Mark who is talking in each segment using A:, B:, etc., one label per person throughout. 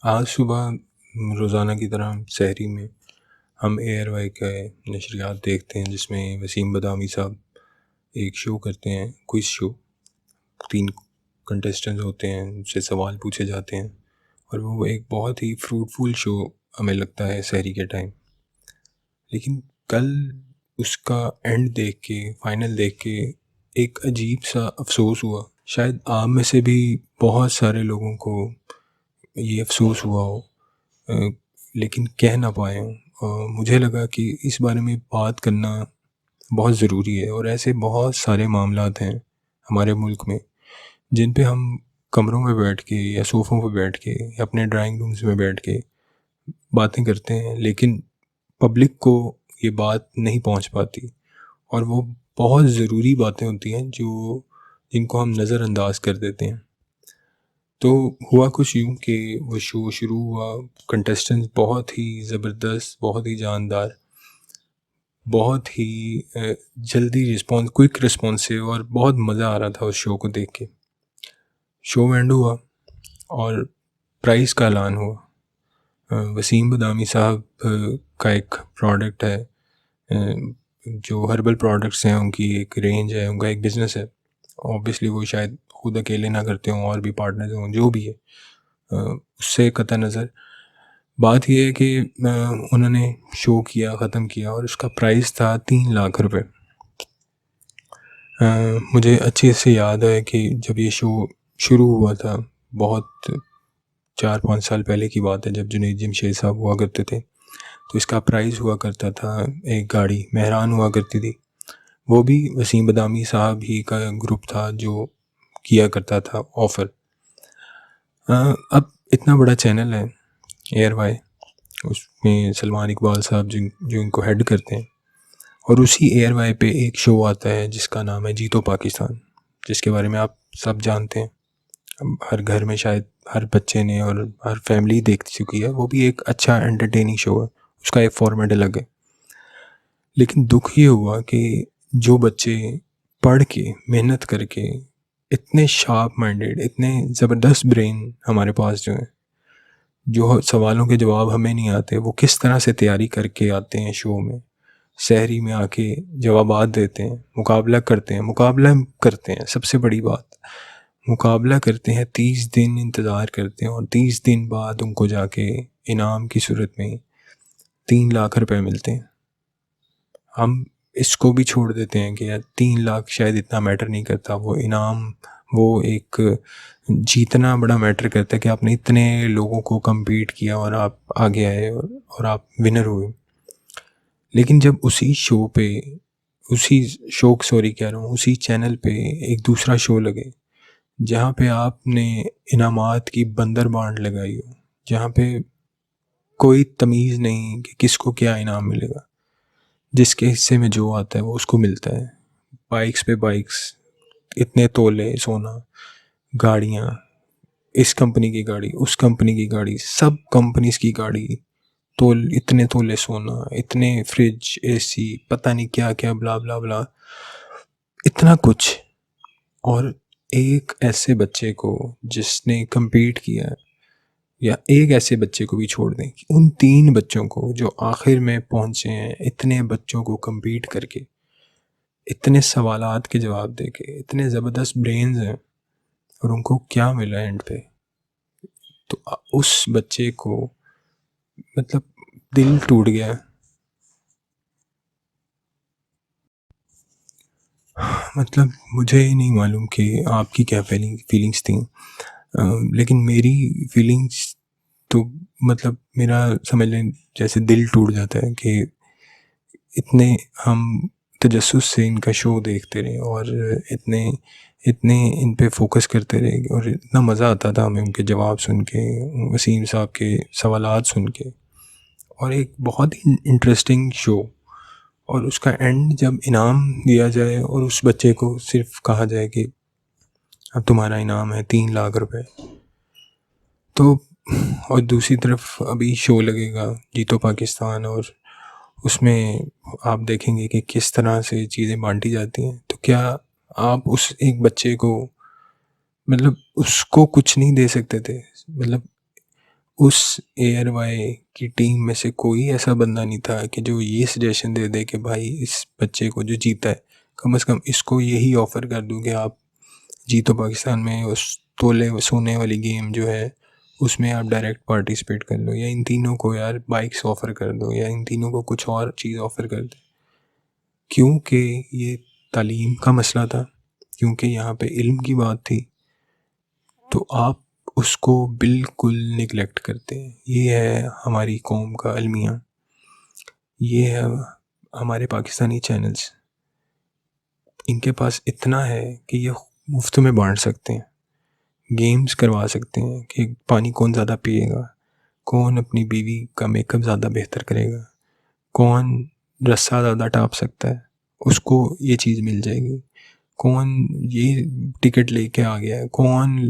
A: आज सुबह रोज़ाना की तरह सहरी में हम एआरवाई के नशरियात देखते हैं जिसमें वसीम बदामी साहब एक शो करते हैं, क्विज़ शो। 3 कंटेस्टेंट्स होते हैं, उनसे सवाल पूछे जाते हैं और वो एक बहुत ही फ्रूटफुल शो हमें लगता है सहरी के टाइम। लेकिन कल उसका एंड देख के, फाइनल देख के एक अजीब-सा अफ़सोस हुआ। शायद आप में से भी बहुत सारे लोगों को ये अफ़सोस हुआ हो, अ, लेकिन कह ना पाए हों। मुझे लगा कि इस बारे में बात करना बहुत ज़रूरी है और ऐसे बहुत सारे मामलात हैं हमारे मुल्क में जिन पे हम कमरों में बैठ के या सोफ़ों पे बैठ के या अपने ड्राइंग रूम्स में बैठ के बातें करते हैं, लेकिन पब्लिक को ये बात नहीं पहुंच पाती और वो बहुत ज़रूरी बातें होती हैं जो जिनको हम नज़रअंदाज कर देते हैं। तो हुआ कुछ यूँ कि वो शो शुरू हुआ, कंटेस्टेंट्स बहुत ही ज़बरदस्त, बहुत ही जानदार, बहुत ही जल्दी रिस्पॉन्स, क्विक रिस्पॉन्सिव, और बहुत मज़ा आ रहा था उस शो को देख के। शो एंड हुआ और प्राइज़ का ऐलान हुआ। वसीम बदामी साहब का एक प्रोडक्ट है, जो हर्बल प्रोडक्ट्स हैं, उनकी एक रेंज है, उनका एक बिज़नेस है। ऑब्वियसली वो शायद खुद अकेले ना करते हों, और भी पार्टनर्स हों, जो भी है। उससे कतई नज़र, बात ये है कि उन्होंने शो किया, ख़त्म किया और उसका प्राइस था 3 लाख रुपए। मुझे अच्छे से याद है कि जब ये शो शुरू हुआ था, बहुत 4-5 साल पहले की बात है, जब जुनैद जमशेद साहब हुआ करते थे, तो इसका प्राइस हुआ करता था, एक गाड़ी मेहरान हुआ करती थी। वो भी वसीम बदामी साहब ही का ग्रुप था जो किया करता था ऑफ़र। अब इतना बड़ा चैनल है एयरवाई, उसमें सलमान इकबाल साहब जो इनको हेड करते हैं, और उसी एयरवाई पे एक शो आता है जिसका नाम है जीतो पाकिस्तान, जिसके बारे में आप सब जानते हैं। हर घर में शायद हर बच्चे ने और हर फैमिली देख चुकी है। वो भी एक अच्छा एंटरटेनिंग शो है, उसका एक फॉर्मेट अलग है। लेकिन दुख ये हुआ कि जो बच्चे पढ़ के, मेहनत करके, इतने शार्प माइंडेड, इतने ज़बरदस्त ब्रेन हमारे पास जो हैं, जो सवालों के जवाब हमें नहीं आते, वो किस तरह से तैयारी करके आते हैं शो में, सहरी में आके जवाबात देते हैं, मुकाबला करते हैं। सबसे बड़ी बात, मुकाबला करते हैं, 30 दिन इंतज़ार करते हैं और 30 दिन बाद उनको जाके इनाम की सूरत में 3 लाख रुपए मिलते हैं। हम इसको भी छोड़ देते हैं कि यार 3 लाख शायद इतना मैटर नहीं करता, वो इनाम, वो एक जीतना बड़ा मैटर करता है कि आपने इतने लोगों को कम्पीट किया और आप आगे आए और आप विनर हुए। लेकिन जब उसी चैनल पे एक दूसरा शो लगे जहाँ पे आपने इनामात की बंदर बांट लगाई हो, जहाँ पे कोई तमीज़ नहीं कि किसको क्या इनाम मिलेगा, जिसके हिस्से में जो आता है वो उसको मिलता है। बाइक्स पे बाइक्स, इतने तोले सोना, गाड़ियाँ, इस कंपनी की गाड़ी, उस कंपनी की गाड़ी, सब कंपनीज की गाड़ी, इतने तोले सोना, इतने फ्रिज, एसी, पता नहीं क्या क्या, ब्ला ब्ला ब्ला, इतना कुछ। और एक ऐसे बच्चे को जिसने compete किया है, या एक ऐसे बच्चे को भी छोड़ दें, उन 3 बच्चों को जो आखिर में पहुंचे हैं, इतने बच्चों को compete करके, इतने सवालात के जवाब दे के, इतने ज़बरदस्त ब्रेन्स हैं, और उनको क्या मिला एंड पे। तो उस बच्चे को, मतलब, दिल टूट गया। मतलब मुझे ही नहीं मालूम कि आपकी क्या फीलिंग्स थी, लेकिन मेरी फीलिंग्स तो, मतलब मेरा समझ लें जैसे दिल टूट जाता है कि इतने हम तजस्सुस से इनका शो देखते रहे और इतने इतने इन पे फोकस करते रहे, और इतना मज़ा आता था हमें उनके जवाब सुन के, वसीम साहब के सवालात सुन के, और एक बहुत ही इंटरेस्टिंग शो। और उसका एंड जब इनाम दिया जाए और उस बच्चे को सिर्फ कहा जाए कि अब तुम्हारा इनाम है 3 लाख रुपए, तो, और दूसरी तरफ अभी शो लगेगा जीतो पाकिस्तान, और उसमें आप देखेंगे कि किस तरह से चीज़ें बांटी जाती हैं, तो क्या आप उस एक बच्चे को, मतलब उसको कुछ नहीं दे सकते थे? मतलब उस एयरवाई की टीम में से कोई ऐसा बंदा नहीं था कि जो ये सजेशन दे दे कि भाई इस बच्चे को जो जीता है कम से कम इसको यही ऑफ़र कर दूँ कि आप जीतो पाकिस्तान में उस तोले सोने वाली गेम जो है उसमें आप डायरेक्ट पार्टिसिपेट कर लो, या इन तीनों को यार बाइक्स ऑफ़र कर दो, या इन तीनों को कुछ और चीज़ ऑफ़र कर दो। क्योंकि ये तालीम का मसला था, क्योंकि यहाँ पे इल्म की बात थी, तो आप उसको बिल्कुल निगलेक्ट करते हैं। ये है हमारी कौम का अलमिया, ये है हमारे पाकिस्तानी चैनल्स। इनके पास इतना है कि ये मुफ्त में बांट सकते हैं, गेम्स करवा सकते हैं कि पानी कौन ज़्यादा पिएगा, कौन अपनी बीवी का मेकअप ज़्यादा बेहतर करेगा, कौन रस्सा ज़्यादा टाप सकता है उसको ये चीज़ मिल जाएगी, कौन ये टिकट लेके आ गया है, कौन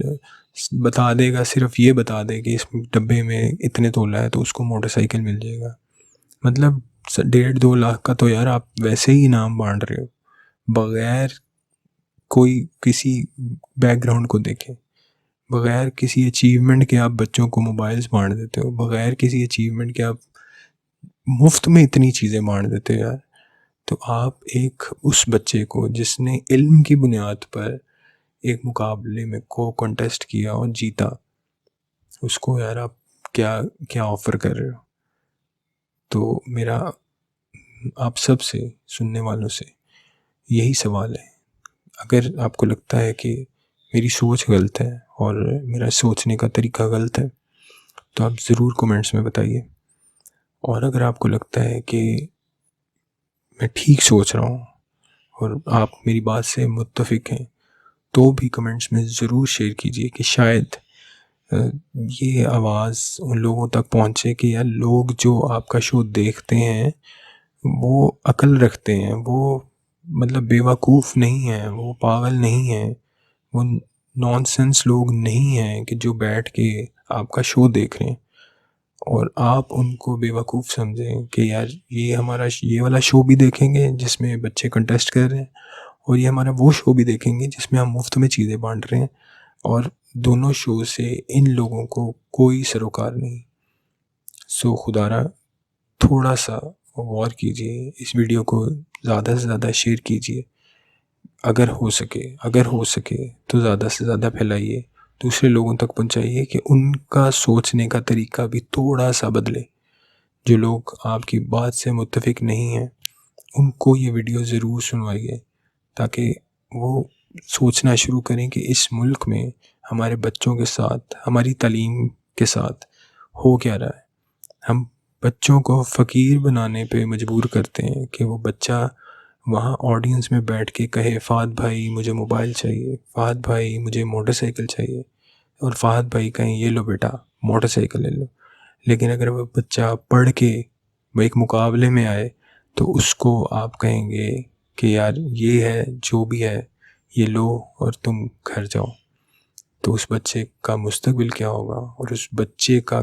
A: बता देगा, सिर्फ ये बता दे कि इस डब्बे में इतने तोला है तो उसको मोटरसाइकिल मिल जाएगा। मतलब 1.5-2 लाख का तो यार आप वैसे ही इनाम बांट रहे हो बगैर कोई किसी बैकग्राउंड को देखे, बगैर किसी अचीवमेंट के आप बच्चों को मोबाइल्स बांट देते हो, बगैर किसी अचीवमेंट के आप मुफ्त में इतनी चीज़ें बांट देते हो यार। तो आप एक उस बच्चे को जिसने इल्म की बुनियाद पर एक मुकाबले में को कॉन्टेस्ट किया और जीता, उसको यार आप क्या क्या ऑफ़र कर रहे हो। तो मेरा आप सब से, सुनने वालों से यही सवाल है, अगर आपको लगता है कि मेरी सोच गलत है और मेरा सोचने का तरीका गलत है तो आप ज़रूर कमेंट्स में बताइए, और अगर आपको लगता है कि मैं ठीक सोच रहा हूँ और आप मेरी बात से मुत्तफ़िक हैं तो भी कमेंट्स में ज़रूर शेयर कीजिए कि शायद ये आवाज़ उन लोगों तक पहुँचे कि यार लोग जो आपका शो देखते हैं वो अक्ल रखते हैं, वो मतलब बेवकूफ़ नहीं हैं, वो पागल नहीं हैं, वो नॉनसेंस लोग नहीं हैं कि जो बैठ के आपका शो देख रहे हैं और आप उनको बेवकूफ़ समझें कि यार ये हमारा ये वाला शो भी देखेंगे जिसमें बच्चे कंटेस्ट कर रहे हैं, और ये हमारा वो शो भी देखेंगे जिसमें हम मुफ्त में चीज़ें बांट रहे हैं, और दोनों शो से इन लोगों को कोई सरोकार नहीं। सो खुदारा थोड़ा सा गौर कीजिए, इस वीडियो को ज़्यादा से ज़्यादा शेयर कीजिए, अगर हो सके तो ज़्यादा से ज़्यादा फैलाइए, दूसरे लोगों तक पहुंचाइए कि उनका सोचने का तरीका भी थोड़ा सा बदले। जो लोग आपकी बात से मुत्तफ़िक नहीं हैं उनको ये वीडियो ज़रूर सुनवाइए ताकि वो सोचना शुरू करें कि इस मुल्क में हमारे बच्चों के साथ, हमारी तालीम के साथ हो क्या रहा है। हम बच्चों को फ़कीर बनाने पे मजबूर करते हैं कि वो बच्चा वहाँ ऑडियंस में बैठ के कहे फ़हद भाई मुझे मोबाइल चाहिए, फ़हद भाई मुझे मोटरसाइकिल चाहिए, और फ़हद भाई कहें ये लो बेटा मोटरसाइकिल ले लो। लेकिन अगर वह बच्चा पढ़ के वह एक मुकाबले में आए तो उसको आप कहेंगे कि यार ये है जो भी है ये लो और तुम घर जाओ। तो उस बच्चे का मुस्तकबिल क्या होगा और उस बच्चे का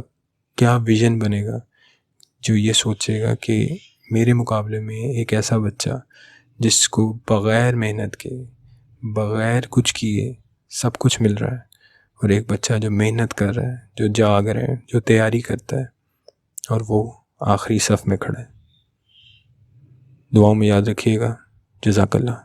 A: क्या विज़न बनेगा जो ये सोचेगा कि मेरे मुकाबले में एक ऐसा बच्चा जिसको बग़ैर मेहनत के, बग़ैर कुछ किए सब कुछ मिल रहा है, और एक बच्चा जो मेहनत कर रहा है, जो जाग रहा है, जो तैयारी करता है, और वो आखिरी सफ़ में खड़ा है। दुआओं में याद रखिएगा। जज़ाकल्लाह।